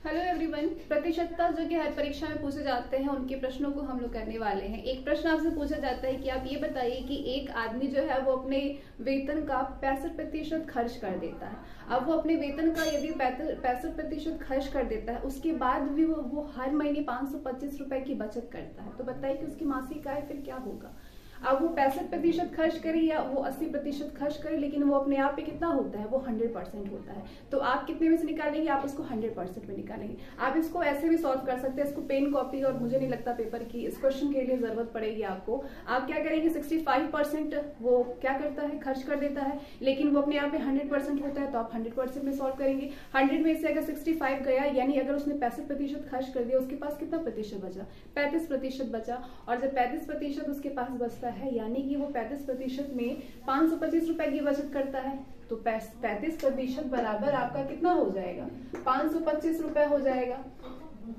Hello everyone. प्रतिशतता जो कि हर परीक्षा में पूछे जाते हैं उनके प्रश्नों को हम लोग करने वाले हैं। एक प्रश्न आपसे पूछा जाता है कि आप ये बताइए कि एक आदमी जो है वो अपने वेतन का 65% खर्च कर देता है। अब वो अपने वेतन का यदि 65% खर्च कर देता है, उसके बाद भी वो हर महीने 525 रुपए की बचत करता है, तो बताइए कि उसकी मासिक आय फिर क्या होगा। अब वो 65% खर्च करे या वो 80% खर्च करे, लेकिन वो अपने आप पे कितना होता है, वो 100% होता है। तो आप कितने में से निकालेंगे, आप उसको 100% में निकालेंगे। आप इसको ऐसे भी सॉल्व कर सकते हैं, इसको पेन कॉपी और मुझे नहीं लगता पेपर की इस क्वेश्चन के लिए जरूरत पड़ेगी आपको। आप क्या करेंगे, 65% वो क्या करता है, खर्च कर देता है, लेकिन वो अपने आप में 100% होता है, तो आप 100% में सॉल्व करेंगे। 100 में से अगर 65 गया, यानी अगर उसने 65% खर्च कर दिया, उसके पास कितना प्रतिशत बचा, 35% बचा। और जब 35% उसके पास बचता है, यानी कि वो 35% में 525 रुपए की बचत करता है, तो 35% बराबर आपका कितना हो जाएगा, 525 रुपए हो जाएगा।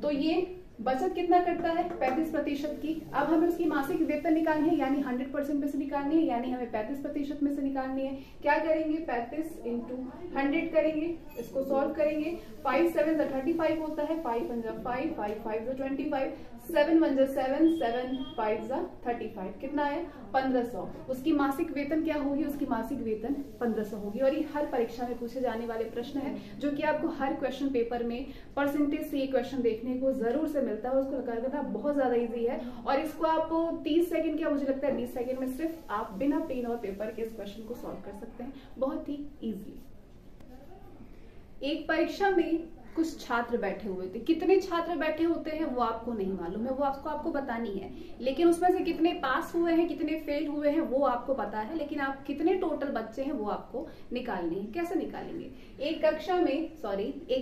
तो ये बचत कितना करता है, 35% की। अब हमें उसकी मासिक वेतन निकालनी है, यानी 100% में से निकालनी है, यानी हमें 35% में से निकालनी है। क्या करेंगे, 35 इंटू 100 करेंगे, इसको सॉल्व करेंगे। 5 7 35 होता है, 5 1 5 5 5 25, 7 1 7 7 5 35, कितना है 1500। उसकी मासिक वेतन क्या होगी, उसकी मासिक वेतन 1500 होगी। और ये हर परीक्षा में पूछे जाने वाले प्रश्न है, जो कि आपको हर क्वेश्चन पेपर में परसेंटेज से ये क्वेश्चन देखने को जरूर से मिलता है। उसको करना बहुत ज्यादा इजी है, और इसको आप 30 सेकंड क्या, मुझे लगता है 20 सेकंड में सिर्फ आप बिना पेन और पेपर के इस क्वेश्चन को सॉल्व कर सकते हैं, बहुत ही इजीली। एक परीक्षा में कुछ छात्र बैठे हुए थे। कितने छात्र बैठे होते हैं वो आपको नहीं मालूम है, वो आपको बतानी है, लेकिन उसमें से कितने पास हुए हैं, कितने फेल हुए हैं वो आपको पता है, लेकिन आप कितने टोटल बच्चे हैं वो आपको निकालने हैं। कैसे निकालेंगे, एक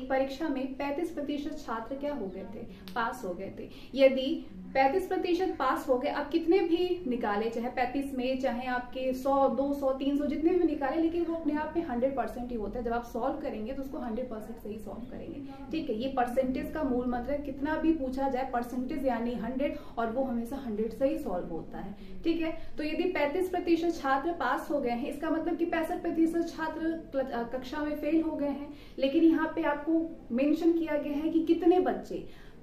परीक्षा में 35% छात्र क्या हो गए थे, पास हो गए थे। यदि 35% पास हो गए, आप कितने भी निकाले, चाहे 35 में, चाहे आपके 100 200 300 जितने भी निकाले, लेकिन वो अपने आप में 100% ही होता है। जब आप सॉल्व करेंगे तो उसको 100% से ही सॉल्व करेंगे, ठीक है। ये परसेंटेज का मूल मंत्र है, कितना भी पूछा जाए परसेंटेज यानी 100, और वो हमेशा 100 से ही सॉल्व होता है, ठीक है। तो यदि 35% छात्र पास हो गए हैं, इसका मतलब कि 65% छात्र कक्षा में फेल हो गए हैं। लेकिन यहाँ पे आपको मेंशन किया गया है कि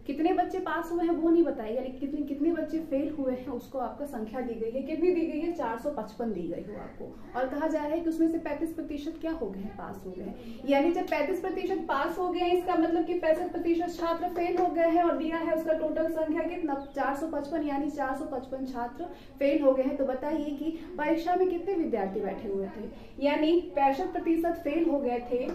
कितने बच्चे पास हुए हैं वो नहीं बताएगा, लेकिन कितने बच्चे फेल हुए हैं उसको आपका संख्या दी गई है। कितनी दी गई है, 455 दी गई हो आपको, और कहा जा रहा है कि उसमें से 35% क्या हो गए हैं, पास हो गए हैं। यानी जब 35% पास हो गए हैं, इसका मतलब कि 65% छात्र फेल हो गए हैं, और दिया है उसका टोटल संख्या कितना, 455, यानी 455 छात्र फेल हो गए हैं। तो बताइए कि परीक्षा में कितने विद्यार्थी बैठे हुए थे, यानी 65% फेल हो गए थे,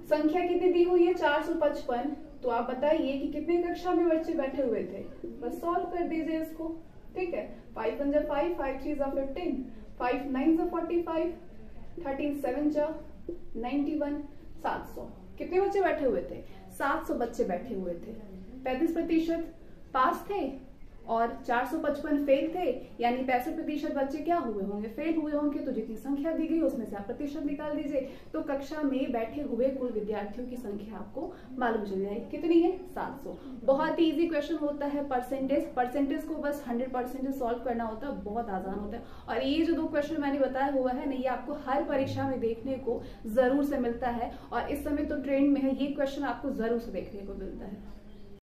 संख्या कितनी दी हुई है, 455। तो आप बताइए कि कितने कक्षा में बच्चे बैठे हुए थे, बस सॉल्व कर दीजिए इसको, ठीक है। 5 1 5 5 3 15, 5 9 45, 13 7 91, 700। कितने बच्चे बैठे हुए थे, 700 बच्चे बैठे हुए थे। 35% पास थे और 455 फेल थे, यानी 65% बच्चे क्या हुए होंगे, फेल हुए होंगे। तो जितनी संख्या दी गई उसमें से आप प्रतिशत निकाल दीजिए, तो कक्षा में बैठे हुए कुल विद्यार्थियों की संख्या आपको मालूम चल जाएगी, कितनी है, 700। बहुत ही इजी क्वेश्चन होता है। परसेंटेज को बस 100% सॉल्व करना होता है, बहुत आसान होता है। और ये जो 2 क्वेश्चन मैंने बताया हुआ है ना, ये आपको हर परीक्षा में देखने को जरूर से मिलता है, और इस समय तो ट्रेंड में है, ये क्वेश्चन आपको जरूर से देखने को मिलता है।